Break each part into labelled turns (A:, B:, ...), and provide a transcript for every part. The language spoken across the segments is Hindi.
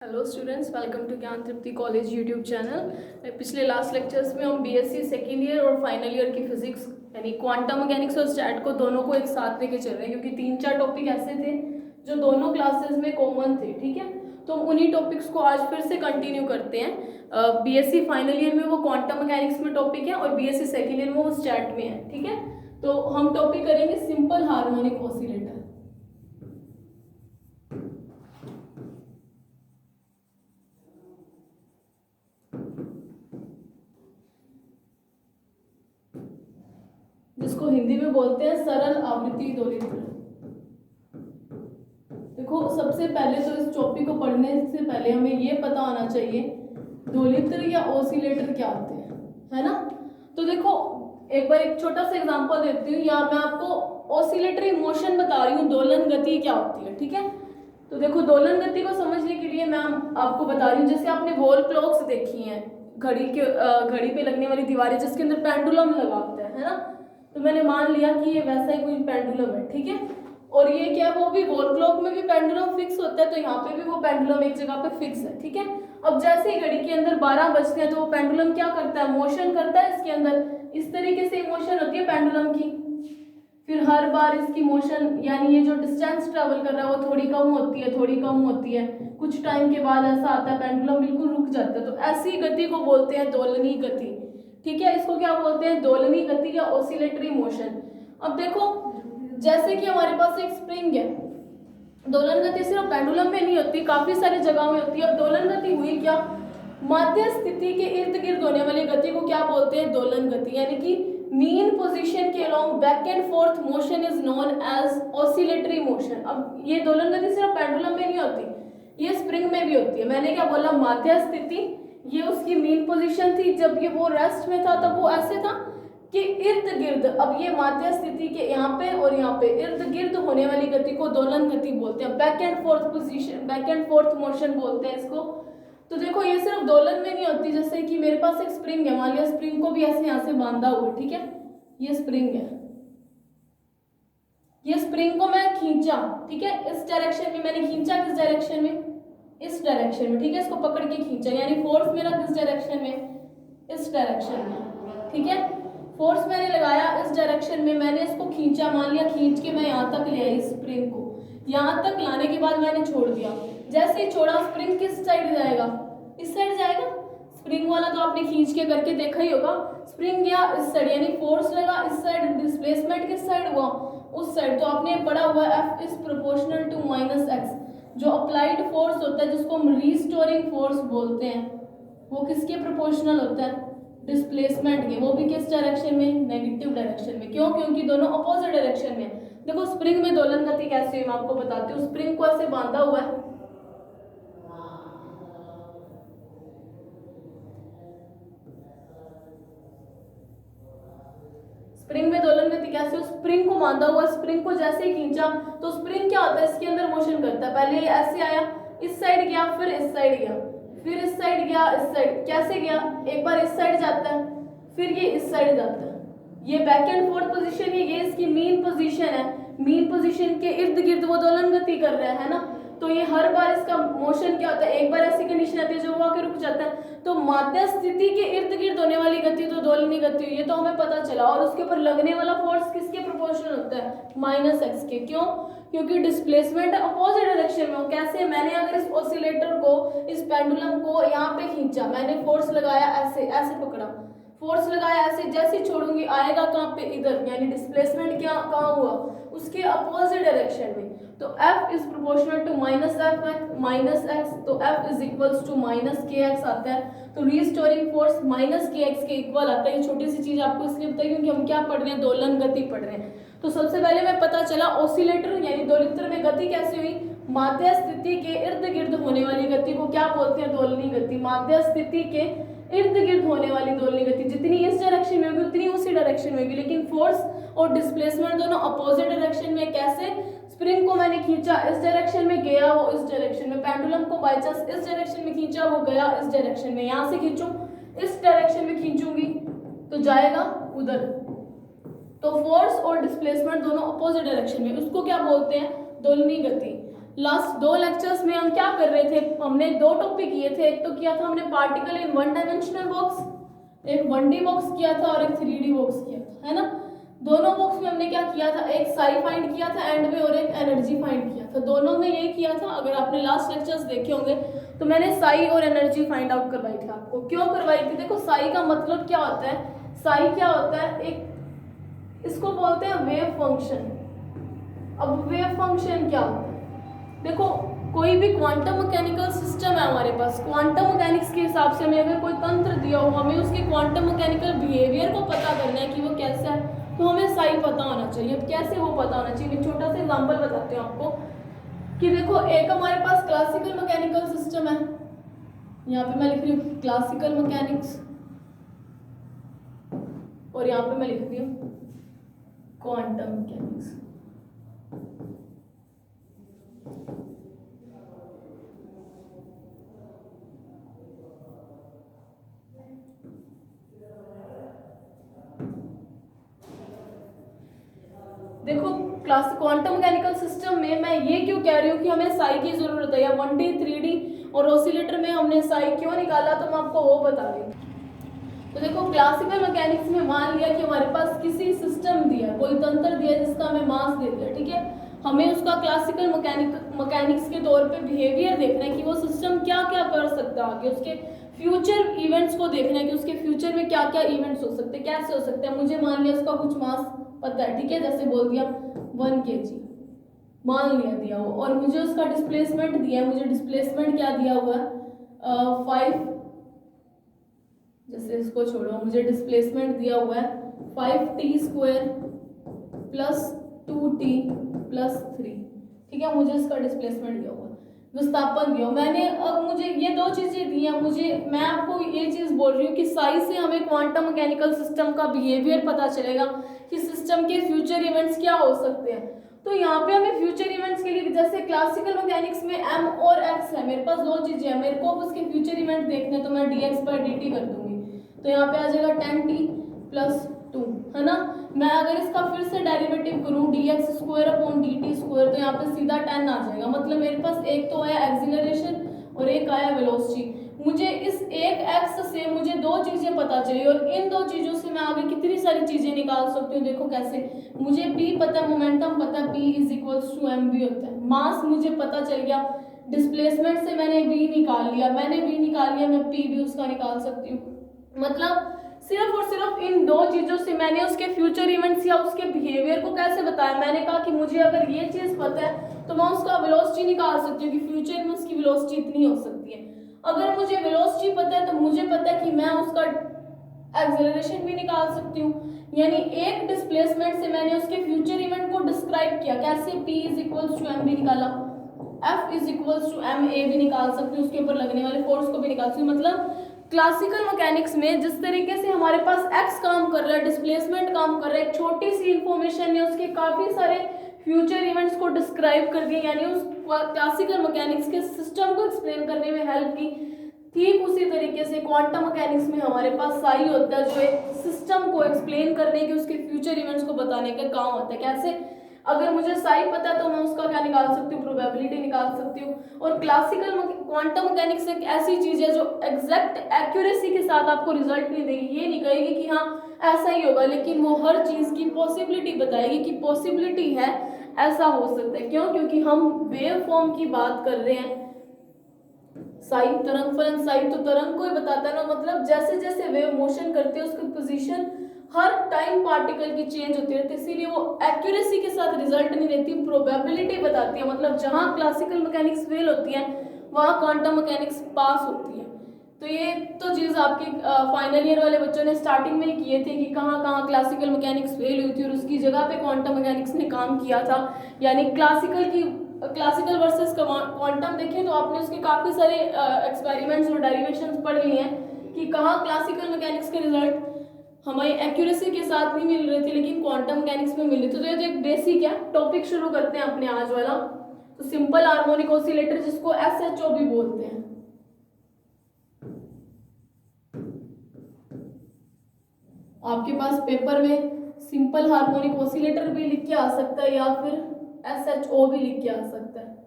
A: हेलो स्टूडेंट्स, वेलकम टू ज्ञान तृप्ति कॉलेज यूट्यूब चैनल। पिछले लास्ट लेक्चर्स में हम बीएससी सेकेंड ईयर और फाइनल ईयर की फिजिक्स यानी क्वांटम मैकेनिक्स और स्टैट को दोनों को एक साथ लेके चल रहे हैं, क्योंकि 3-4 टॉपिक ऐसे थे जो दोनों क्लासेस में कॉमन थे। ठीक है, तो हम उन्हीं टॉपिक्स को आज फिर से कंटिन्यू करते हैं। बीएससी फाइनल ईयर में वो क्वांटम मैकेनिक्स में टॉपिक है और बीएससी सेकेंड ईयर में वो स्टैट में है। ठीक है, तो हम टॉपिक करेंगे सिंपल हार्मोनिक ऑसिलेटर। जिसको हिंदी में बोलते हैं सरल आवृत्ति दोलित्र। देखो, सबसे पहले तो इस टॉपिक को पढ़ने से पहले हमें ये पता होना चाहिए दोलित्र या ऑसिलेटर क्या होते हैं, है ना। तो देखो, एक बार एक छोटा सा एग्जांपल देती हूँ, या मैं आपको ऑसिलेटरी मोशन बता रही हूँ, दोलन गति क्या होती है। ठीक है, तो देखो, दोलन गति को समझने के लिए मैं आपको बता रही हूँ, जैसे आपने वॉल क्लॉक्स देखी हैं, घड़ी पे लगने वाली दीवारें जिसके अंदर पेंडुलम लगा होता है ना। तो मैंने मान लिया कि ये वैसा ही कोई पेंडुलम है। ठीक है, और ये क्या, वो भी वॉल क्लॉक में भी पेंडुलम फिक्स होता है, तो यहाँ पे भी वो पेंडुलम एक जगह पे फिक्स है। ठीक है, अब जैसे ही घड़ी के अंदर 12 बजते हैं तो वो पेंडुलम क्या करता है, मोशन करता है इसके अंदर। इस तरीके से मोशन होती है पेंडुलम की। फिर हर बार इसकी मोशन, यानी ये जो डिस्टेंस ट्रेवल कर रहा है, वो थोड़ी कम होती है, थोड़ी कम होती है। कुछ टाइम के बाद ऐसा आता है पेंडुलम बिल्कुल रुक जाता है। तो ऐसी गति को बोलते हैं दोलनी गति। ठीक है, इसको क्या बोलते हैं, दोलनी गति या ऑसिलेटरी मोशन। अब देखो, जैसे कि हमारे पास एक स्प्रिंग है, दोलन गति सिर्फ पेंडुलम में नहीं होती, काफी सारी जगहों में होती है। अब दोलन गति हुई क्या, माध्य स्थिति के इर्द गिर्द होने वाली गति को क्या बोलते हैं, दोलन गति। यानी कि मीन पोजीशन के along back and forth motion is known as oscillatory motion. अब ये दोलन गति सिर्फ पेंडुलम में नहीं होती, ये स्प्रिंग में भी होती है। मैंने क्या बोला, माध्य स्थिति, ये उसकी मीन पोजीशन थी। जब ये वो रेस्ट में था तब वो ऐसे था कि इर्द गिर्द, अब ये माध्य स्थिति के यहाँ पे और यहाँ पे इर्द गिर्द होने वाली गति को दोलन गति बोलते हैं। Back and fourth position, back and forth motion बोलते हैं इसको। तो देखो, ये सिर्फ दोलन में नहीं होती, जैसे कि मेरे पास एक स्प्रिंग है, मान लिया स्प्रिंग को भी ऐसे यहाँ से बांधा हुआ है। ठीक है, ये स्प्रिंग है, ये स्प्रिंग को मैं खींचा, ठीक है, इस डायरेक्शन में मैंने खींचा, किस डायरेक्शन में, इस डायरेक्शन में। ठीक है, इसको पकड़ के खींचा, यानी फोर्स मेरा किस डायरेक्शन में, इस डायरेक्शन में। ठीक है, फोर्स मैंने लगाया इस डायरेक्शन में, मैंने इसको खींचा, मान लिया खींच के मैं यहाँ तक ले आई स्प्रिंग को। यहाँ तक लाने के बाद मैंने छोड़ दिया, जैसे ही छोड़ा स्प्रिंग किस साइड जाएगा, इस साइड जाएगा। स्प्रिंग वाला तो आपने खींच के करके देखा ही होगा, स्प्रिंग गया इस साइड, यानी फोर्स लगा इस साइड, डिस्प्लेसमेंट किस साइड हुआ, उस साइड। तो आपने पढ़ा हुआ F is proportional to minus x. जो अप्लाइड फोर्स होता है, जिसको हम रीस्टोरिंग फोर्स बोलते हैं, वो किसके प्रोपोर्शनल होता है, डिस्प्लेसमेंट के। वो भी किस डायरेक्शन में, नेगेटिव डायरेक्शन में। क्यों, क्योंकि दोनों अपोजिट डायरेक्शन में। देखो, स्प्रिंग में दोलन गति कैसे है मैं आपको बताती हूँ। स्प्रिंग को ऐसे बांधा हुआ है, स्प्रिंग में दोलन गति कैसे हो, स्प्रिंग को बांधा हुआ, स्प्रिंग को जैसे ही खींचा तो स्प्रिंग क्या होता है, इसके अंदर मोशन करता है। पहले ये ऐसे आया, इस साइड गया, फिर इस साइड गया, फिर इस साइड गया, इस साइड कैसे गया, एक बार इस साइड जाता है, फिर ये इस साइड जाता है। ये बैक एंड फोर्थ पोजीशन है, ये इसकी मीन पोजीशन है। मीन पोजीशन के इर्द गिर्द वो दोलन गति कर रहा है ना। तो ये हर बार इसका मोशन क्या होता है, एक बार ऐसी कंडीशन आती है जो वो आके रुक जाता है। तो माध्य स्थिति के इर्द गिर्द होने वाली गति तो दोलनी गति हुई, ये तो हमें पता चला। और उसके ऊपर लगने वाला फोर्स किसके प्रोपोर्शनल होता है, माइनस एक्स के। क्यों, क्योंकि डिस्प्लेसमेंट अपोजिट डायरेक्शन में हो। कैसे, मैंने अगर इस ऑसिलेटर को, इस पेंडुलम को यहाँ पे खींचा, मैंने फोर्स लगाया, ऐसे ऐसे पकड़ा, फोर्स लगाया ऐसे, जैसे छोड़ूंगी आएगा कहाँ पे, इधर, यानी डिस्प्लेसमेंट क्या कहाँ हुआ, उसके अपोजिट डायरेक्शन में। तो F is proportional to minus x, तो F is equals to minus k x आता है। तो restoring force minus k x के इक्वल आता है। ये छोटी सी चीज आपको इसलिए बताई क्योंकि हम क्या पढ़ रहे हैं, दोलन गति पढ़ रहे हैं। तो सबसे पहले मैं पता चला ऑसिलेटर यानी दोलित्र में गति कैसे हुई, माध्य स्थिति के इर्द गिर्द होने वाली गति को क्या बोलते हैं, दोलनी गति। माध्य स्थिति के इर्द गिर्द होने वाली दोलनी गति जितनी इस डायरेक्शन में होगी उतनी उसी डायरेक्शन में होगी, लेकिन फोर्स और डिस्प्लेसमेंट दोनों अपोजिट डायरेक्शन में। कैसे, स्प्रिंग को मैंने खींचा, इस डायरेक्शन में गया वो इस डायरेक्शन में। पेंडुलम को बाय चांस इस डायरेक्शन में खींचा, वो गया इस डायरेक्शन में। यहाँ से खींचूं, इस डायरेक्शन में खींचूंगी तो जाएगा उधर। तो फोर्स और डिस्प्लेसमेंट दोनों अपोजिट डायरेक्शन में, उसको क्या बोलते हैं, दोलनी गति। लास्ट 2 लेक्चर्स में हम क्या कर रहे थे, हमने 2 टॉपिक किए थे। एक तो किया था हमने पार्टिकल इन 1 डायमेंशनल बॉक्स, एक 1D बॉक्स किया था और एक 3D बॉक्स किया था, है ना। दोनों बॉक्स में हमने क्या किया था, एक साई फाइंड किया था एंड में और एक एनर्जी फाइंड किया था। दोनों में यही किया था। अगर आपने लास्ट लेक्चर्स देखे होंगे तो मैंने साई और एनर्जी फाइंड आउट करवाई थी आपको। क्यों करवाई थी? देखो साई का मतलब क्या होता है, साई क्या होता है, एक इसको बोलते हैं वेव फंक्शन। अब वेव फंक्शन क्या होता है, देखो कोई भी क्वांटम मैकेनिकल सिस्टम है हमारे पास, क्वांटम मैकेनिक्स के हिसाब से हमें अगर कोई तंत्र दिया हो, हमें उसके क्वांटम मैकेनिकल बिहेवियर को पता करना है कि वो कैसा है, तो हमें साई पता होना चाहिए। अब कैसे वो पता होना चाहिए, एक छोटा सा एग्जांपल बताते हैं आपको कि देखो एक हमारे पास क्लासिकल मैकेनिकल सिस्टम है, यहाँ पे मैं लिख रही हूँ क्लासिकल मैकेनिक्स और यहाँ पे मैं लिख रही हूँ क्वांटम मैकेनिक्स। देखो क्लास क्वांटम मैकेनिकल सिस्टम में मैं ये क्यों कह रही हूँ कि हमें साई की जरूरत है, या 1D 3D और ऑसिलेटर में हमने साई क्यों निकाला, तो मैं आपको वो बता रही हूँ। तो देखो क्लासिकल मैकेनिक्स में मान लिया कि हमारे पास किसी सिस्टम दिया, कोई तंत्र दिया जिसका हमें मास दे दिया, ठीक है। हमें उसका क्लासिकल मैकेनिक्स के तौर पे बिहेवियर देखना है कि वो सिस्टम क्या क्या कर सकता है आगे, उसके फ्यूचर इवेंट्स को देखना है कि उसके फ्यूचर में क्या क्या इवेंट्स हो सकते हैं, कैसे हो सकते हैं। मुझे मान लिया उसका कुछ मास पता है, ठीक है, जैसे बोल दिया 1 kg मान लिया दिया हो, और मुझे उसका डिस्प्लेसमेंट दिया है, मुझे डिस्प्लेसमेंट क्या दिया हुआ है 5, जैसे इसको छोड़ो, मुझे डिस्प्लेसमेंट दिया हुआ है 5t² प्लस 2t प्लस 3, ठीक है, मुझे इसका डिस्प्लेसमेंट दिया हुआ है, विस्थापन दिया। मैंने अब मुझे ये 2 चीजें दी हैं, मैं आपको ये चीज बोल रही हूँ कि साई से हमें क्वांटम मैकेनिकल सिस्टम का बिहेवियर पता चलेगा कि सिस्टम के फ्यूचर इवेंट्स क्या हो सकते हैं। तो यहाँ पे हमें फ्यूचर इवेंट्स के लिए, जैसे क्लासिकल मैकेनिक्स में m और x है, मेरे पास 2 चीजें हैं, मेरे को उसके फ्यूचर इवेंट देखने, तो मैं dx/dt कर दूंगी, तो यहाँ पे आ जाएगा 10t प्लस 2, है ना। मैं अगर इसका फिर से डेरिवेटिव करूँ dx² dt², तो यहाँ पे सीधा 10 आ जाएगा। मतलब मेरे पास एक तो आया एक्सीलरेशन और एक आया वेलोसिटी। मुझे इस एक x से मुझे 2 चीजें पता चाहिए, और इन 2 चीजों से मैं आगे कितनी सारी चीजें निकाल सकती हूँ। देखो कैसे, मुझे p पता है, मोमेंटम पता है, p = mv होता है, मास मुझे पता चल गया, डिस्प्लेसमेंट से मैंने v निकाल लिया, मैं p भी उसका निकाल सकती हूँ। मतलब सिर्फ और सिर्फ इन 2 चीजों से मैंने उसके फ्यूचर इवेंट्स या उसके बिहेवियर को कैसे बताया। मैंने कहा कि मुझे अगर ये चीज पता है तो मैं उसका वेलोसिटी निकाल सकती हूँ कि फ्यूचर में उसकी वेलोसिटी इतनी हो सकती है। अगर मुझे वेलोसिटी पता है तो मुझे पता है कि मैं उसका एक्सेलरेशन भी निकाल सकती हूँ। यानी एक डिस्प्लेसमेंट से मैंने उसके फ्यूचर इवेंट को डिस्क्राइब किया, कैसे p = mv निकाला, f = ma भी निकाल सकती हूँ, उसके ऊपर लगने वाले फोर्स को भी निकाल सकती हूँ। मतलब क्लासिकल मैकेनिक्स में जिस तरीके से हमारे पास x काम कर रहा है, डिस्प्लेसमेंट काम कर रहा है, एक छोटी सी इंफॉर्मेशन ने उसके काफी सारे फ्यूचर इवेंट्स को डिस्क्राइब कर दिया, यानी उस क्लासिकल मैकेनिक्स के सिस्टम को एक्सप्लेन करने में हेल्प की। ठीक उसी तरीके से क्वांटम मैकेनिक्स में हमारे पास साई होता है, जो एक सिस्टम को एक्सप्लेन करने के, उसके फ्यूचर इवेंट्स को बताने का काम होता है। कैसे, अगर मुझे साई पता है तो मैं उसका क्या निकाल सकती हूँ, प्रोबेबिलिटी निकाल सकती हूँ। और क्लासिकल क्वांटम मैकेनिक्स एक ऐसी चीज है जो एग्जैक्ट एक्यूरेसी के साथ आपको रिजल्ट नहीं देगी, ये नहीं कहेगी कि हाँ ऐसा ही होगा, लेकिन वो हर चीज की पॉसिबिलिटी बताएगी कि पॉसिबिलिटी है, ऐसा हो सकता है। क्यों? क्योंकि हम वेव फॉर्म की बात कर रहे हैं। साई तरंग फलन, साई तो तरंग को ही बताता है ना, मतलब जैसे जैसे वेव मोशन करती है उसकी पोजीशन हर टाइम पार्टिकल की चेंज होती रहती है, इसीलिए वो एक्यूरेसी के साथ रिजल्ट नहीं देती, प्रोबेबिलिटी बताती है। मतलब जहां क्लासिकल मैकेनिक्स फेल होती है वहां क्वांटम मैकेनिक्स पास होती है। तो ये तो चीज आपके फाइनल ईयर वाले बच्चों ने स्टार्टिंग में ही किए थे कि कहाँ कहाँ क्लासिकल मैकेनिक्स फेल हुई थी और उसकी जगह पे क्वांटम मैकेनिक्स ने काम किया था। यानी क्लासिकल वर्सेस क्वांटम देखें तो आपने उसके काफी सारे एक्सपेरिमेंट्स और डेरिवेशंस पढ़ लिए हैं कि कहाँ क्लासिकल मैकेनिक्स के रिजल्ट हमें एक्यूरेसी के साथ नहीं मिल रहे थे, लेकिन क्वांटम मैकेनिक्स में मिल रहे थे। तो ये तो एक बेसिक है। टॉपिक शुरू करते हैं अपने आज वाला, तो सिंपल हार्मोनिक ऑसिलेटर, जिसको SHO भी बोलते हैं। आपके पास पेपर में सिंपल हार्मोनिक ऑसिलेटर भी लिख के आ सकता है या फिर SHO भी लिख के आ सकता है।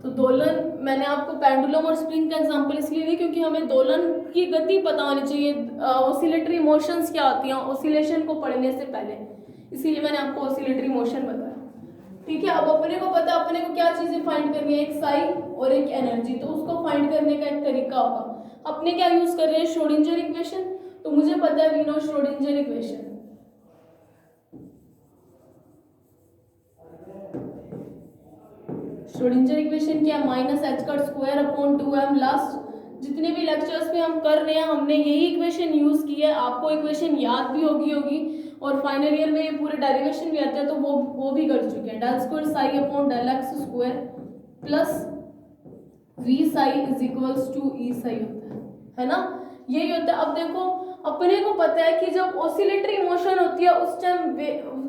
A: तो दोलन, मैंने आपको पेंडुलम और स्प्रिंग का एग्जांपल इसलिए दिया क्योंकि हमें दोलन की गति पता होनी चाहिए, ऑसिलेटरी मोशंस क्या होती हैं ऑसिलेशन को पढ़ने से पहले, इसीलिए मैंने आपको ऑसिलेटरी मोशन बताया। ठीक है, अब अपने को पता, अपने को क्या चीजें फाइंड करनी है, एक साई और एक एनर्जी, तो उसको फाइंड करने का एक तरीका होगा। अपने क्या यूज कर रहे हैं, श्रोडिंजर इक्वेशन, तो मुझे पता है we know Schrodinger equation. Schrodinger equation क्या है, -h²/2m। लास्ट जितने भी लेक्चर्स में हम कर रहे हैं हमने यही इक्वेशन यूज की है, आपको इक्वेशन याद भी होगी और फाइनल ईयर में ये पूरे डेरिवेशन भी आते हैं तो वो भी कर चुके हैं। del² ψ/del x² plus v ψ is equals to e ψ होता है ना, यही होता है। अब देखो अपने को पता है कि जब ऑसिलेटरी मोशन होती है उस टाइम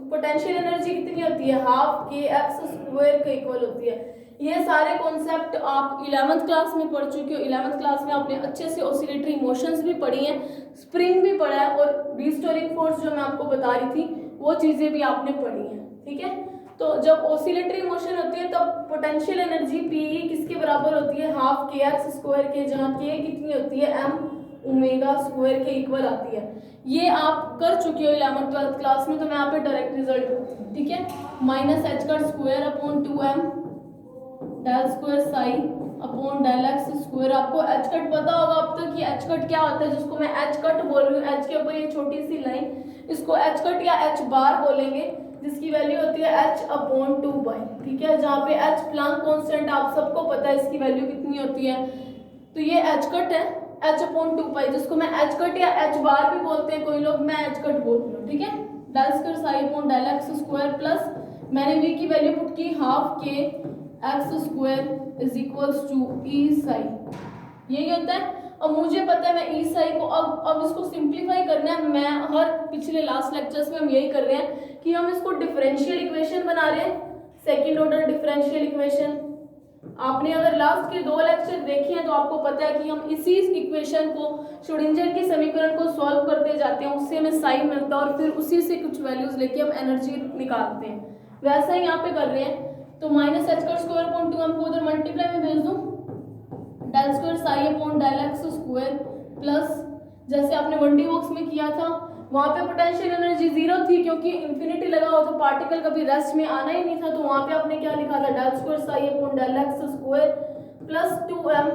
A: पोटेंशियल एनर्जी कितनी होती है, ½ kx² के इक्वल होती है। ये सारे कॉन्सेप्ट आप 11th क्लास में पढ़ चुके हो, 11th क्लास में आपने अच्छे से ऑसिलेटरी मोशंस भी पढ़ी हैं, स्प्रिंग भी पढ़ा है और रिस्टोरिंग फोर्स जो मैं आपको बता रही थी वो चीज़ें भी आपने पढ़ी हैं। ठीक है, तो जब ऑसिलेटरी मोशन होती है तब पोटेंशियल एनर्जी Pe किसके बराबर होती है, ½ kx² के, जहाँ k कितनी होती है m⍵² के इक्वल आती है। ये आप कर चुके हो 11th 12th क्लास में, तो मैं यहाँ पे डायरेक्ट रिजल्ट करती हूँ। ठीक है, -h²/2m del² ψ/del x²। आपको h कट पता होगा अब तक कि h कट क्या होता है, जिसको मैं h कट बोल रही हूँ, h के ऊपर ये छोटी सी लाइन, इसको h कट या h बार बोलेंगे, जिसकी वैल्यू होती है h/2 ठीक है, जहाँ पे h प्लैंक कांस्टेंट आप सबको पता है इसकी वैल्यू कितनी होती है, तो ये h कट है h/2, जिसको मैं h कट या h बार भी बोलते हैं कोई लोग, मैं h कट बोल रही हूँ। ठीक है, del² ψ/del x² प्लस मैंने v की वैल्यू पुट की ½ kx² is equals to e ψ, यही होता है। अब मुझे पता है मैं e ψ को अब इसको सिंप्लीफाई करना है, मैं हर पिछले लास्ट लेक्चर्स में हम यही कर रहे हैं कि हम इसको डिफरेंशियल इक्वेशन बना रहे हैं, सेकंड ऑर्डर डिफरेंशियल इक्वेशन। आपने अगर लास्ट के 2 लेक्चर देखे हैं तो आपको पता है कि हम इसी इक्वेशन को, श्रोडिंजर के समीकरण को सॉल्व करते जाते हैं, उससे हमें साइन मिलता है और फिर उसी से कुछ वैल्यूज लेके हम एनर्जी निकालते हैं, वैसा ही यहाँ पे कर रहे हैं। तो -h²/2m को उधर मल्टीप्लाई में भेज दूं, del² ψ/del x² प्लस जैसे आपने 1D बॉक्स में किया था वहाँ पे पोटेंशियल एनर्जी 0 थी क्योंकि इंफिनिटी लगा हुआ तो पार्टिकल कभी रेस्ट में आना ही नहीं था, तो वहाँ पे आपने क्या लिखा था, del² ψ/del x² plus 2m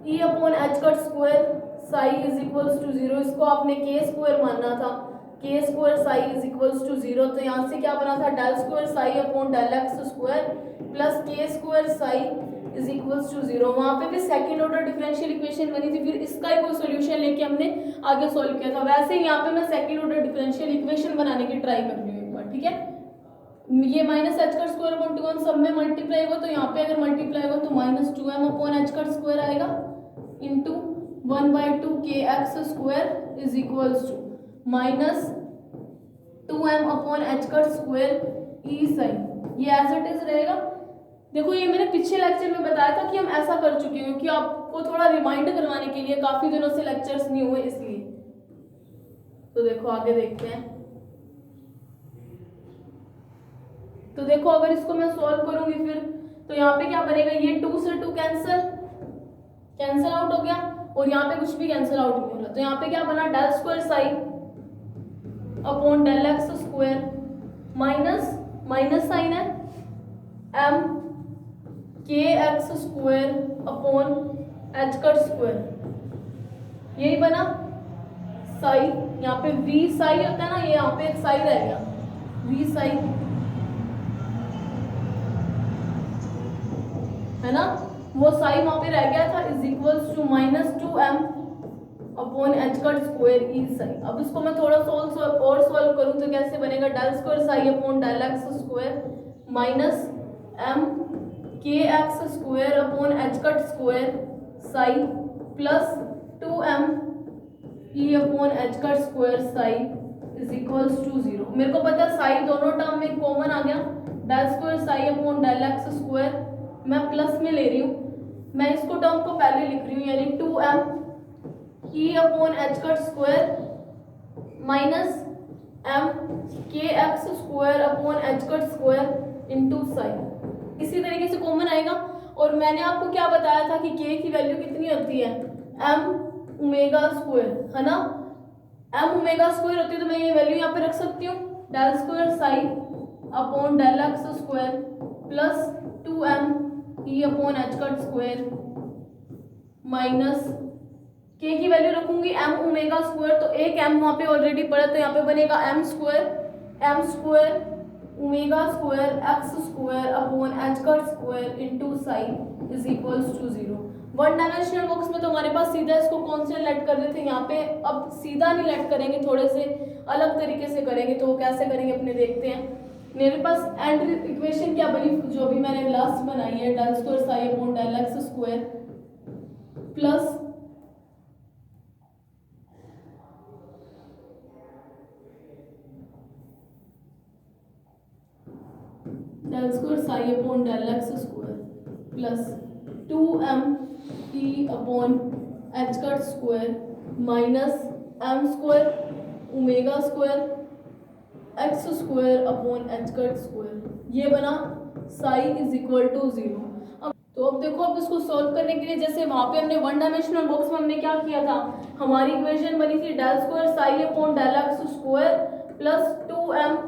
A: E/h² ψ is equals to 0, इसको आपने k² मानना था, k² ψ इज इक्वल्स टू 0, तो यहाँ से क्या बना था, del² ψ/del x² plus k² ψ is equals to 0। वहाँ पे भी सेकंड ऑर्डर डिफरेंशियल इक्वेशन बनी थी, फिर इसका ही कोई सॉल्यूशन लेके हमने आगे सॉल्व किया था। वैसे ही यहाँ पे मैं सेकंड ऑर्डर डिफरेंशियल इक्वेशन बनाने की ट्राई कर रही हूँ एक बार। ठीक है, ये -h²/2m सब में मल्टीप्लाई होगा, तो यहाँ पे अगर मल्टीप्लाई होगा तो -2m/h² आएगा into 1/2 kx² is equals to -2m/h² e ψ, ये एज इट इज रहेगा। देखो ये मैंने पिछले लेक्चर में बताया था कि हम ऐसा कर चुके हैं क्योंकि आपको थोड़ा रिमाइंड करवाने के लिए, काफी दिनों से लेक्चर्स नहीं हुए इसलिए। तो देखो आगे देखते हैं, तो देखो अगर इसको मैं सॉल्व करूंगी फिर तो यहाँ पे क्या बनेगा, ये 2 से 2 कैंसल आउट हो गया और यहाँ पे कुछ भी कैंसिल आउट नहीं हो रहा, तो यहाँ पे क्या बना, del² ψ/del x² minus sign है m kx² h², यही बना साई, यहाँ पे v साई होता है ना, ये यहाँ पे एक साई रह गया, v साई है ना, वो साई वहाँ पे रह गया था, is equals to -2m/h² e ψ। अब इसको मैं थोड़ा सॉल्व करूँ तो कैसे बनेगा, del² ψ/del x² minus m kx² h² ψ plus 2m E/h² ψ is equals to 0। मेरे को पता है साई दोनों टर्म में कॉमन आ गया, del² ψ/del x² मैं प्लस में ले रही हूँ, मैं इसको टर्म को पहले लिख रही हूँ, यानी 2m E/h² माइनस एम के x square upon H cut square into sign. इसी तरीके से कॉमन आएगा। और मैंने आपको क्या बताया था कि के की वैल्यू कितनी होती है, एम ओमेगा स्क्वायर, है ना। एम ओमेगा स्क्वायर होती है तो मैं ये वैल्यू यहाँ पे रख सकती हूँ, del square psi upon del x square plus 2m e upon H cut square minus k की वैल्यू रखूंगी एम ओमेगा स्क्वायर, तो एक m वहाँ पे ऑलरेडी पड़ा तो यहाँ पे बनेगा m square omega square x square upon H cut square into sine is equals to 0। One dimensional box में तो हमारे पास सीधा इसको कांस्टेंट लेट कर देते हैं, यहाँ पे अब सीधा नहीं लेट करेंगे, थोड़े से अलग तरीके से करेंगे। तो कैसे करेंगे अपने देखते हैं। मेरे पास एंड इक्वेशन क्या बनी, जो भी मैंने लास्ट बनाई है, del square psi upon del x square plus del square psi upon del x square plus 2m e upon H cut square minus m square omega square x square upon H cut square. ये बना साई इज इक्वल टू 0। अब देखो, अब इसको सॉल्व करने के लिए जैसे वहां पे हमने वन डायमेंशनल बॉक्स में हमने क्या किया था, हमारी इक्वेशन बनी थी del square psi upon del x square plus 2m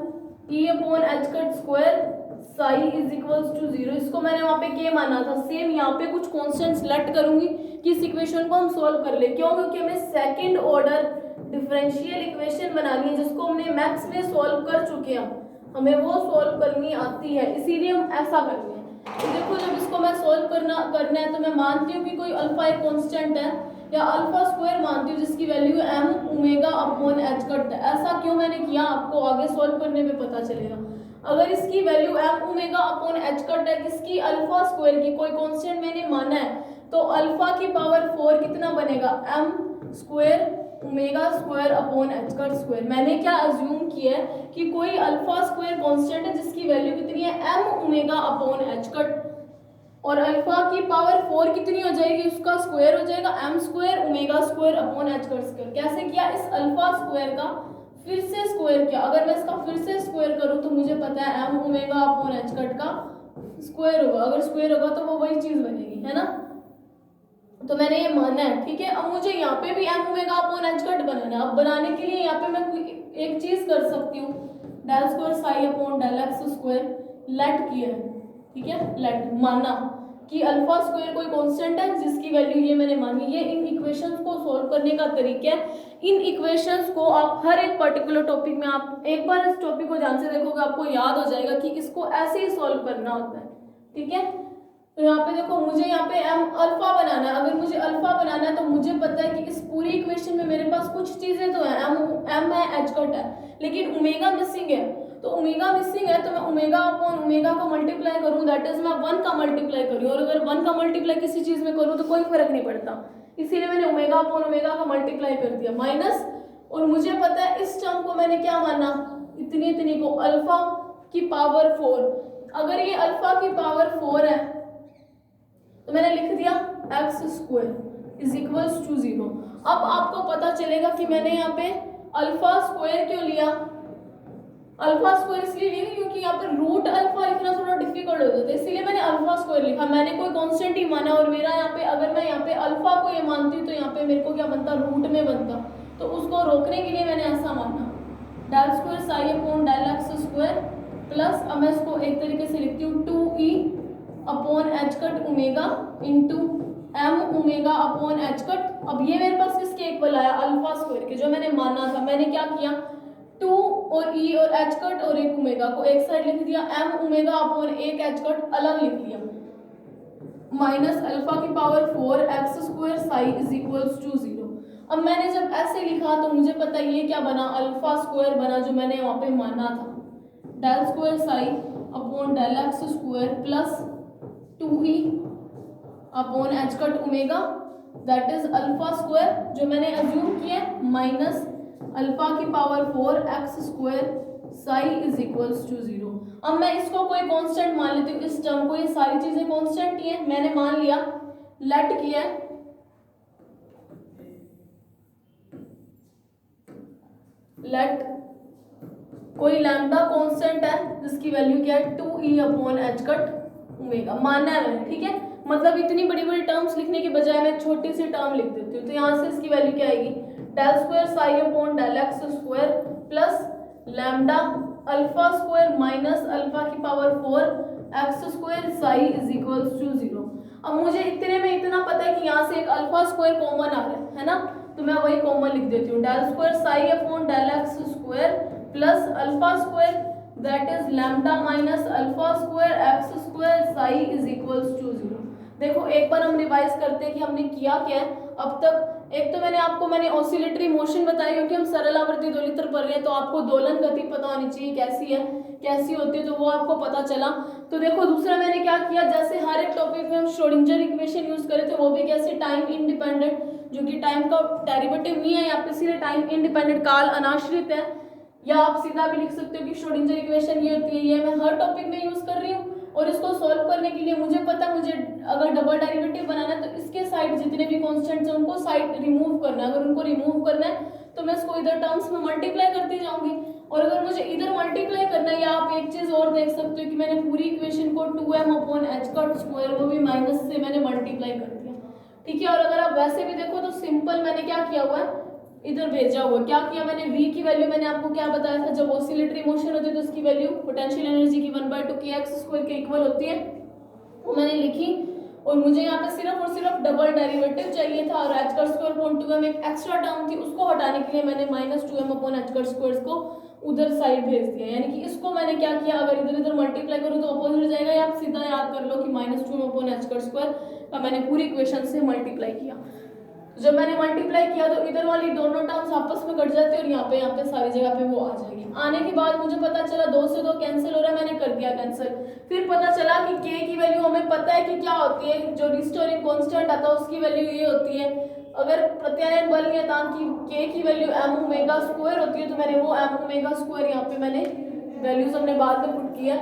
A: e upon H cut square psi is equals to 0। इसको मैंने वहाँ पे के माना था। सेम यहाँ पे कुछ कॉन्स्टेंट सेलेक्ट करूंगी कि इस इक्वेशन को हम सॉल्व कर ले। क्यों? क्योंकि हमें सेकंड ऑर्डर डिफरेंशियल इक्वेशन बनानी है जिसको हमने मैथ्स में सॉल्व कर चुके हैं, हमें वो सॉल्व करनी आती है, इसीलिए हम ऐसा करेंगे। तो देखो, जब इसको मैं सॉल्व करना है तो मैं मानती हूँ कि कोई अल्फा एक कांस्टेंट है या अल्फा स्क्वायर मानती हूँ जिसकी value m omega upon H cut है। ऐसा क्यों मैंने किया आपको आगे सॉल्व करने में पता चलेगा। अगर इसकी value m omega upon H cut है, किसकी, अल्फा स्क्वायर की, कोई कांस्टेंट मैंने माना है, तो अल्फा की पावर 4 कितना बनेगा, m square omega square upon H cut square. मैंने क्या अज्यूम किया है कि कोई अल्फा स्क्वायर कांस्टेंट है जिसकी वैल्यू कितनी है, m omega upon H cut, और अल्फा की पावर 4 कितनी हो जाएगी, उसका स्क्वायर हो जाएगा, m square omega square upon H cut square. कैसे किया, इस अल्फा स्क्वायर का फिर से स्क्वायर किया। अगर मैं इसका फिर से स्क्वायर करूं तो मुझे पता है m omega upon H cut का स्क्वायर होगा, अगर स्क्वायर होगा तो वो वही चीज बनेगी, है ना। तो मैंने ये माना है, ठीक है। अब मुझे यहाँ पे भी M omega upon H cut बनाना है। अब बनाने के लिए यहाँ पे मैं एक चीज कर सकती हूँ, del square psi upon del x square let किया है, ठीक है, लेट माना कि अल्फा स्क्वायर कोई कांस्टेंट है जिसकी वैल्यू ये मैंने मानी। ये इन इक्वेशंस को सॉल्व करने का तरीका है। इन इक्वेशंस को आप हर एक पर्टिकुलर टॉपिक में, आप एक बार इस टॉपिक को ध्यान से देखोगे आपको याद हो जाएगा कि इसको ऐसे ही सॉल्व करना होता है, ठीक है। तो यहाँ पे देखो, मुझे यहाँ पे एम अल्फा बनाना है। अगर मुझे अल्फा बनाना है तो मुझे पता है कि इस पूरी इक्वेशन में मेरे पास कुछ चीजें तो है, एम है, एच कट है, लेकिन ओमेगा मिसिंग है। तो ओमेगा मिसिंग है तो मैं ओमेगा अपॉन ओमेगा का मल्टीप्लाई करूँ, दैट इज मैं 1 का मल्टीप्लाई करूँ। और अगर 1 का मल्टीप्लाई किसी चीज में करूँ तो कोई फर्क नहीं पड़ता, इसीलिए मैंने ओमेगा अपॉन ओमेगा का मल्टीप्लाई कर दिया माइनस। और मुझे पता है इस टर्म को मैंने क्या माना, इतनी को अल्फा की पावर 4। अगर ये अल्फा की पावर 4 है तो मैंने लिख दिया x square is equals to 0। अब आपको पता चलेगा कि मैंने यहाँ पे अल्फा स्क्वायर क्यों लिया। अल्फा स्क्वायर इसलिए लिया क्योंकि यहाँ पर रूट अल्फा लिखना थोड़ा डिफिकल्ट हो जाता है, इसीलिए मैंने अल्फा स्क्वायर लिखा। मैंने कोई कांस्टेंट ही माना और मेरा यहाँ पे, अगर मैं यहाँ पे अल्फा को ये मानती हूँ तो यहाँ पे मेरे को क्या बनता, रूट में बनता। तो उसको रोकने के लिए मैंने ऐसा माना, del square psi upon del x square plus, अब मैं इसको एक तरीके से लिखती हूँ 2e upon H cut omega into m omega upon H cut. अब ये मेरे पास किसके इक्वल आया, अल्फा स्क्वायर के, जो मैंने माना था। मैंने क्या किया, 2 और e और एच कट और एक ओमेगा को एक साइड लिख दिया, एम ओमेगा अपॉन एक एच कट अलग लिख दिया, माइनस अल्फा की power 4 x square psi is equals to 0। अब मैंने जब ऐसे लिखा तो मुझे पता ये क्या बना, अल्फा स्क्वायर बना, जो मैंने वहां पे माना था, del square psi upon del x square plus 2e upon H cut omega that is alpha square जो मैंने अज्यूम किया, माइनस अल्फा की power 4 x square psi is equals to 0। अब मैं इसको कोई कांस्टेंट मान लेती हूँ, इस टर्म को, ये सारी चीजें कांस्टेंट ही है, मैंने मान लिया, लेट किया, लेट कोई लैम्डा कांस्टेंट है जिसकी वैल्यू क्या है 2e/h कट ओमेगा मानना है मैंने, ठीक है। मतलब इतनी बड़ी बड़ी टर्म्स लिखने के बजाय मैं छोटी सी टर्म लिख देती हूँ। तो यहाँ से इसकी वैल्यू क्या आएगी, del square psi upon del x square plus lambda alpha square minus alpha की power 4 x square psi is equals to 0। अब मुझे इतने में इतना पता है कि यहाँ से एक अल्फा स्क्वायर कॉमन आ रहा है ना, तो मैं वही कॉमन लिख देती हूँ, del square psi upon del x square plus alpha square that is lambda minus alpha square x square psi is equals to 0। देखो एक बार हम रिवाइज करते हैं कि हमने किया क्या है अब तक। एक तो मैंने ऑसिलेटरी मोशन बताया, क्योंकि हम सरल आवर्ती दोलित्र पढ़ रहे हैं तो आपको दोलन गति पता होनी चाहिए कैसी है कैसी होती है, तो वो आपको पता चला। तो देखो दूसरा मैंने क्या किया, जैसे हर एक टॉपिक में हम श्रोडिंगर इक्वेशन यूज करे थे, वो भी कैसे टाइम इंडिपेंडेंट, जो कि टाइम का डेरिवेटिव नहीं है यहाँ पे, इसीलिए टाइम इंडिपेंडेंट काल अनाश्रित है। या आप सीधा भी लिख सकते हो कि श्रोडिंगर इक्वेशन ये होती है, ये मैं हर टॉपिक में यूज कर रही हूँ। और इसको सॉल्व करने के लिए मुझे पता है, मुझे अगर डबल डेरिवेटिव बनाना है तो इसके साइड जितने भी कांस्टेंट्स हैं उनको साइड रिमूव करना है। अगर उनको रिमूव करना है तो मैं इसको इधर टर्म्स में मल्टीप्लाई करती जाऊंगी, और अगर मुझे इधर मल्टीप्लाई करना है, या आप एक चीज और देख सकते हो कि मैंने पूरी इक्वेशन को 2m/h कट स्क्वायर वो भी माइनस से मैंने मल्टीप्लाई कर दिया, ठीक है। और अगर आप वैसे भी देखो तो सिंपल मैंने क्या किया हुआ है, इधर भेजा हुआ क्या किया मैंने, v की वैल्यू मैंने आपको क्या बताया था, जब ऑसिलेटरी मोशन होती है तो उसकी वैल्यू पोटेंशियल एनर्जी की 1/2 kx स्क्वायर के इक्वल होती है, वो मैंने लिखी। और मुझे यहाँ पे सिर्फ और सिर्फ डबल डेरिवेटिव चाहिए था, और h cut square upon 2m एक एक्स्ट्रा टर्म थी, उसको हटाने के लिए मैंने -2m/h कट स्क्वायर को उधर साइड भेज दिया। यानी कि इसको मैंने क्या किया, अगर इधर इधर मल्टीप्लाई करूँ तो अपोजिट जाएगा, या आप सीधा याद कर लो कि -2m/h कट स्क्वायर का मैंने पूरी इक्वेशन से मल्टीप्लाई किया। जब मैंने मल्टीप्लाई किया तो इधर वाली दोनों टर्म्स आपस में कट जाती है, और यहाँ पे सारी जगह पे वो आ जाएगी। आने के बाद मुझे पता चला 2 से 2 कैंसिल हो रहा है, मैंने कर दिया कैंसिल। फिर पता चला कि k की वैल्यू हमें पता है कि क्या होती है, जो रिस्टोरिंग कांस्टेंट आता है उसकी वैल्यू ये होती है। अगर प्रत्यानयन बल नियतांक की k की वैल्यू m ओमेगा स्क्वायर होती है, तो मैंने वो m ओमेगा स्क्वायर यहाँ पे मैंने वैल्यूज हमने बाद में पुट किया।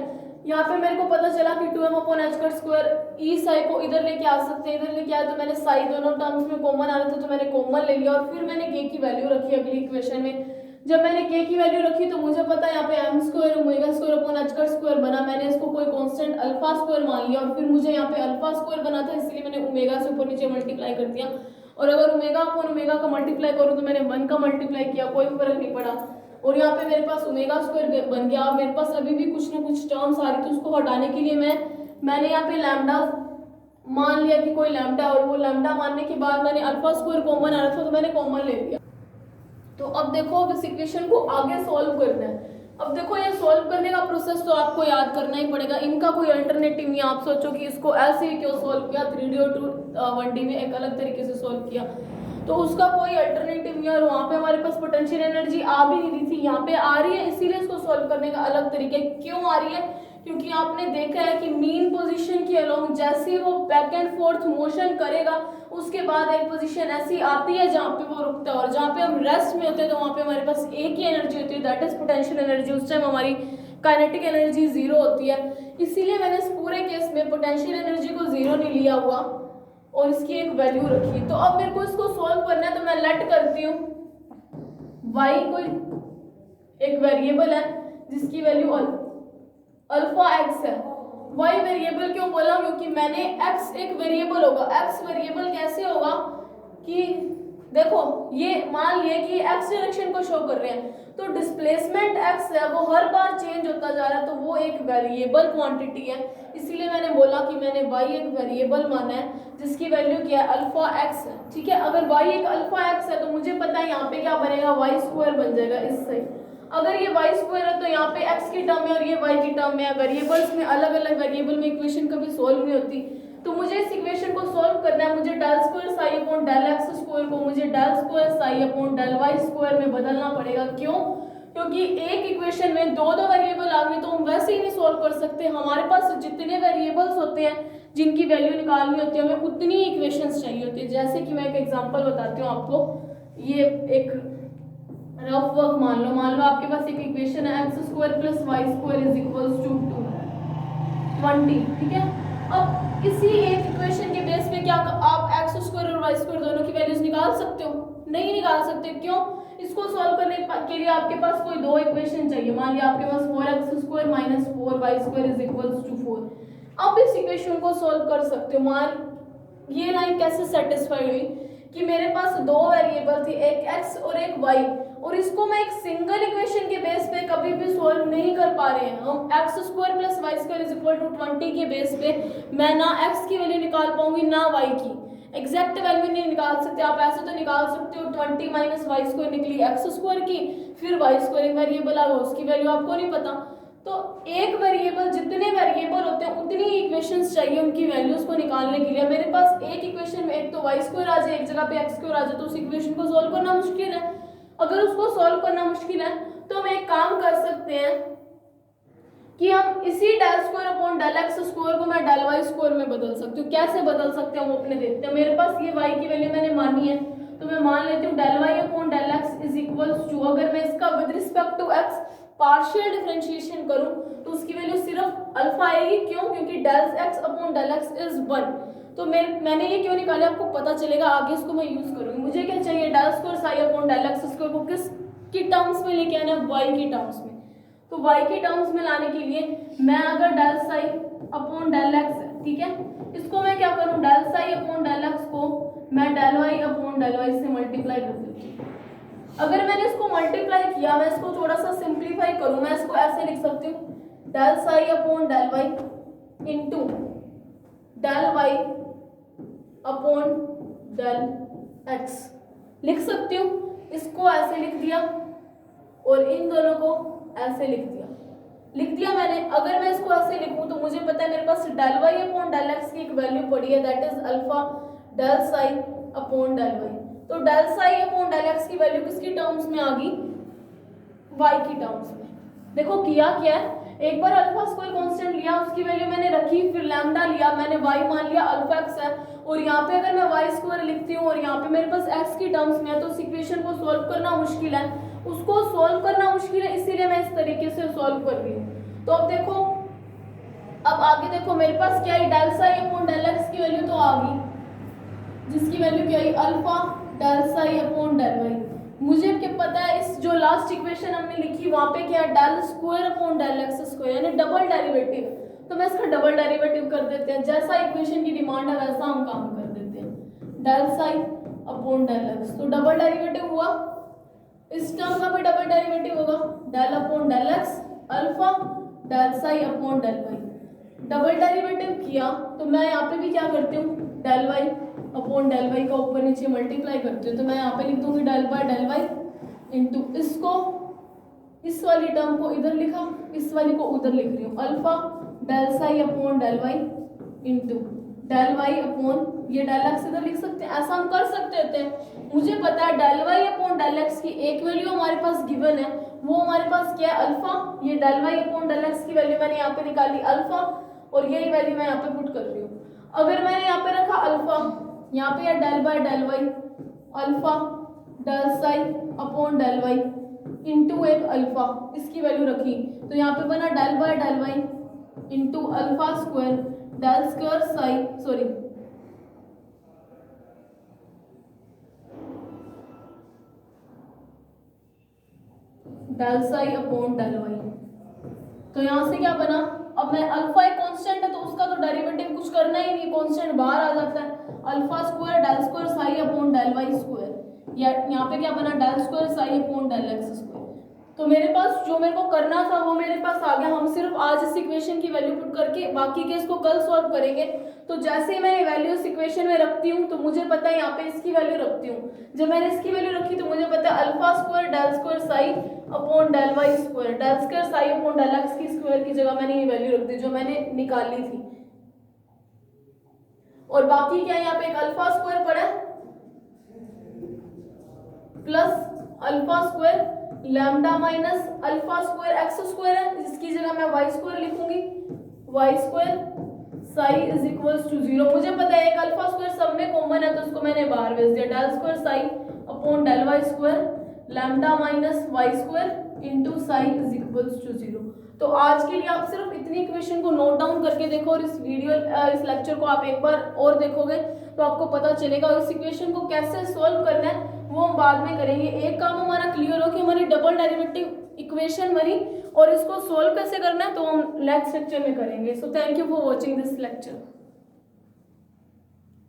A: यहाँ पे मेरे को पता चला कि 2m/h कट स्क्वायर ई साई को इधर लेके आ सकते हैं, इधर लेके आए तो मैंने साई दोनों टर्म्स में कॉमन आ रहा था तो मैंने कॉमन ले लिया, और फिर मैंने k की वैल्यू रखी अगली इक्वेशन में। जब मैंने k की वैल्यू रखी तो मुझे पता है यहाँ पे m square omega square upon h cut square बना, मैंने इसको कोई कांस्टेंट अल्फा स्क्वायर मान लिया, और फिर मुझे यहाँ पे अल्फा स्क्वायर बना था इसलिए मैंने ओमेगा से ऊपर नीचे मल्टीप्लाई कर दिया। और अगर ओमेगा अपॉन ओमेगा का मल्टीप्लाई करूँ तो मैंने 1 का मल्टीप्लाई किया, कोई फर्क नहीं पड़ा। और यहाँ पे मेरे पास ओमेगा स्क्वायर बन गया। मेरे पास अभी भी कुछ ना कुछ टर्म्स आ रही थी, उसको हटाने के लिए मैंने यहाँ पे लैम्डा मान लिया कि कोई लैम्डा, और वो लैम्डा मानने के बाद मैंने अल्फा स्क्वायर कॉमन आ रहा था तो मैंने कॉमन ले लिया। तो अब देखो अब इस इक्वेशन को आगे सॉल्व करना है। अब देखो ये सॉल्व करने का प्रोसेस तो आपको याद करना ही पड़ेगा, इनका कोई अल्टरनेटिव नहीं। आप सोचो कि इसको ऐसे ही क्यों सॉल्व किया, 3D और 1D में एक अलग तरीके से सॉल्व किया, तो उसका कोई अल्टरनेटिव नहीं है। और वहाँ पे हमारे पास पोटेंशियल एनर्जी आ भी नहीं रही थी, यहाँ पे आ रही है, इसीलिए इसको सॉल्व करने का अलग तरीका। क्यों आ रही है, क्योंकि आपने देखा है कि मीन पोजीशन के अलोंग जैसे वो बैक एंड फोर्थ मोशन करेगा उसके बाद एक पोजीशन ऐसी आती है जहाँ पे वो रुकता है, और जहाँ पे हम रेस्ट में होते हैं तो वहाँ पे हमारे पास एक ही एनर्जी होती है, दैट इज पोटेंशियल एनर्जी। उस टाइम हमारी काइनेटिक एनर्जी 0 होती है, इसीलिए मैंने इस पूरे केस में पोटेंशियल एनर्जी को 0 नहीं लिया हुआ और इसकी एक वैल्यू रखी। तो अब मेरे को इसको सॉल्व करना है, तो मैं लेट करती हूँ y कोई एक वेरिएबल है जिसकी वैल्यू अल्फा x है। y वेरिएबल क्यों बोला, क्योंकि मैंने x एक वेरिएबल होगा। x वेरिएबल कैसे होगा कि देखो ये मान लिए कि x डायरेक्शन को शो कर रहे हैं, तो डिस्प्लेसमेंट x है वो हर बार चेंज होता जा रहा है, तो वो एक वेरिएबल क्वांटिटी है। इसीलिए मैंने बोला कि मैंने y एक वेरिएबल माना है जिसकी वैल्यू क्या है, अल्फा x है, ठीक है। अगर y एक अल्फा x है तो मुझे पता है यहाँ पे क्या बनेगा, y स्क्वायर बन जाएगा इससे। अगर ये y स्क्वायर है तो यहाँ पे x की टर्म में और ये y की टर्म में, वेरिएबल्स में अलग अलग वेरिएबल में इक्वेशन कभी सोल्व नहीं होती, तो मुझे इस इक्वेशन को सोल्व करना है। मुझे del square psi upon del x square को मुझे del square psi upon del y square में बदलना पड़ेगा। क्यों, क्योंकि एक इक्वेशन में दो वेरिएबल आ गए तो हम वैसे ही नहीं सोल्व कर सकते। हमारे पास जितने वेरिएबल्स होते हैं जिनकी वैल्यू निकालनी होती है हमें उतनी ही इक्वेशंस चाहिए होती है। जैसे कि मैं एक एग्जांपल बताती हूँ आपको, ये एक रफ वर्क मान लो आपके पास एक इक्वेशन है x square plus y square is equals to 20, ठीक है। अब इसी एक इक्वेशन के बेस पे क्या आप एक्स स्क्वायर और वाई स्क्वायर दोनों की वैल्यूज निकाल सकते हो? नहीं निकाल सकते। क्यों? इसको सॉल्व करने के लिए आपके पास कोई दो इक्वेशन चाहिए। मान लिया आपके पास 4x² minus 4y² is equals to 4। अब इस इक्वेशन को सॉल्व कर सकते हो। मान ये लाइन कैसे सेटिस्फाई हुई कि मेरे पास दो वेरिएबल थी, एक x और एक y, और इसको मैं एक सिंगल इक्वेशन के बेस पे कभी भी सॉल्व नहीं कर पा रहे हैं। हम x² plus y² is equal to 20 के बेस पे मैं ना x की वैल्यू निकाल पाऊंगी ना y की, एग्जैक्ट वैल्यू नहीं निकाल सकते। आप ऐसे तो निकाल सकते हो 20 माइनस y² निकली x² की, फिर y² एक वेरिएबल आ गया उसकी वैल्यू आपको नहीं पता। तो एक वेरिएबल, जितने वेरिएबल होते हैं उतनी ही इक्वेशंस चाहिए उनकी वैल्यूज को निकालने के लिए। मेरे पास एक इक्वेशन में एक तो y² आ जाए, एक जगह पे x² आ जाए, तो उस इक्वेशन को सॉल्व करना मुश्किल है। अगर उसको सॉल्व करना मुश्किल है तो हम एक काम कर सकते हैं कि हम इसी del² अपॉन del x² को मैं del y² में बदल सकती हूँ। कैसे बदल सकते हैं वो अपने देखते हैं। मेरे पास ये y की वैल्यू मैंने मानी है, तो मैं मान लेती हूँ del y upon del x is equals to, अगर मैं इसका with respect to x partial differentiation करूं तो उसकी वैल्यू सिर्फ अल्फा आएगी। क्यों? क्योंकि del x upon del x is 1। तो मैंने ये क्यों निकाला आपको पता चलेगा, आगे इसको मैं यूज करूंगी। मुझे क्या चाहिए, del² psi upon del x² को किस की टर्म्स में लेके आना है, y की टर्म्स में। तो y की टर्म्स में लाने के लिए मैं अगर del psi upon del x, ठीक है, इसको मैं क्या करूं, del psi upon del x को मैं del y upon del y से मल्टीप्लाई कर देती हूँ। अगर मैंने इसको मल्टीप्लाई किया, मैं इसको थोड़ा सा सिंप्लीफाई करूं, मैं इसको ऐसे लिख सकती हूँ del psi upon del y into del y upon del x लिख सकती हूँ। इसको ऐसे लिख दिया और इन दोनों को ऐसे लिख दिया मैंने। अगर मैं इसको ऐसे लिखूं तो मुझे पता है मेरे पास del y upon del x की एक वैल्यू पड़ी है, that is alpha del psi upon del y। तो del psi upon del x की वैल्यू किसकी टर्म्स में आ गई, y की टर्म्स में। देखो किया क्या है, एक बार अल्फा स्क्वायर कांस्टेंट लिया, उसकी वैल्यू मैंने रखी, फिर लैम्डा लिया, मैंने y मान लिया अल्फा x है, और यहाँ पे अगर मैं y² लिखती हूँ और यहाँ पे मेरे पास x की टर्म्स में है, तो उस इक्वेशन को सॉल्व करना मुश्किल है, उसको सॉल्व करना मुश्किल है, इसीलिए मैं इस तरीके से सॉल्व कर रही हूँ। तो अब देखो, अब आगे देखो मेरे पास क्या है, del psi upon del x की वैल्यू तो आ गई, जिसकी वैल्यू क्या है alpha del psi upon del y। मुझे क्या पता है, इस जो लास्ट इक्वेशन हमने लिखी वहां पे क्या है del² अपॉन del x², यानी डबल डेरिवेटिव, तो मैं इसका डबल डेरिवेटिव कर देते हैं। जैसा इक्वेशन की डिमांड है वैसा हम काम कर देते हैं, del psi upon del x, तो डबल डेरिवेटिव हुआ, इस टर्म का भी डबल डेरिवेटिव होगा, del upon del x alpha del psi upon del y। Double derivative किया तो मैं यहाँ पे भी क्या करती हूँ, del y upon del y का ऊपर नीचे मल्टीप्लाई करती हूँ, तो मैं यहाँ पे लिख दूंगी del y इंटू इसको, इस वाली टर्म को इधर लिखा, इस वाली को उधर लिख रही हूँ, alpha del psi upon del y into del y upon ये del x इधर लिख सकते हैं, ऐसा हम कर सकते हैं। मुझे पता है del y upon del x की एक वैल्यू हमारे पास गिवन है, वो हमारे पास क्या है अल्फा, ये del y upon del x की वैल्यू मैंने यहाँ पे निकाली अल्फा, और यही वैल्यू मैं यहाँ पे पुट कर रही हूँ। अगर मैंने यहाँ पे रखा अल्फा, यहाँ पे है del by del y alpha del psi upon del y into एक अल्फा, इसकी वैल्यू रखी, तो यहाँ पे बना del by del y into alpha square del square psi, sorry del psi upon del y। तो यहाँ से क्या बना, अब मैं अल्फा एक कांस्टेंट है तो उसका तो डेरिवेटिव कुछ करना ही नहीं, कांस्टेंट बाहर आ जाता है, alpha square del square psi upon del y square, या यहाँ पे क्या बना del square psi upon del x square. तो मेरे पास जो मेरे को करना था वो मेरे पास आ गया। हम सिर्फ आज इस इक्वेशन की वैल्यू पुट करके बाकी के इसको कल सॉल्व करेंगे। तो जैसे ही मैं ये वैल्यू इस इक्वेशन में रखती हूँ तो मुझे पता है यहाँ पे इसकी वैल्यू रखती हूँ, जब मैंने इसकी वैल्यू रखी तो मुझे पता है alpha square del square psi upon del y square, del square psi upon del x की स्क्वायर की जगह मैंने ये वैल्यू रख दी जो मैंने निकाली थी। और बाकी क्या है, यहाँ पे एक अल्फा स्क्वायर पड़ा है plus alpha square lambda minus alpha square x square है, जिसकी जगह मैं वाई स्क्वायर लिखूंगी, y square psi is equals to 0। मुझे पता है एक अल्फा स्क्वायर सब में कॉमन है तो उसको मैंने बाहर भेज दिया, del square psi upon del y square lambda minus y square into psi is equals to 0। तो आज के लिए आप सिर्फ इतनी इक्वेशन को नोट डाउन करके देखो, और इस इस लेक्चर को आप एक बार और देखोगे तो आपको पता चलेगा इस इक्वेशन को कैसे सोल्व करना है वो हम बाद में करेंगे। एक काम हमारा क्लियर हो कि हमारी डबल डेरिवेटिव इक्वेशन बनी और इसको सोल्व कैसे करना है तो हम नेक्स्ट लेक्चर में करेंगे। So thank you for watching this lecture.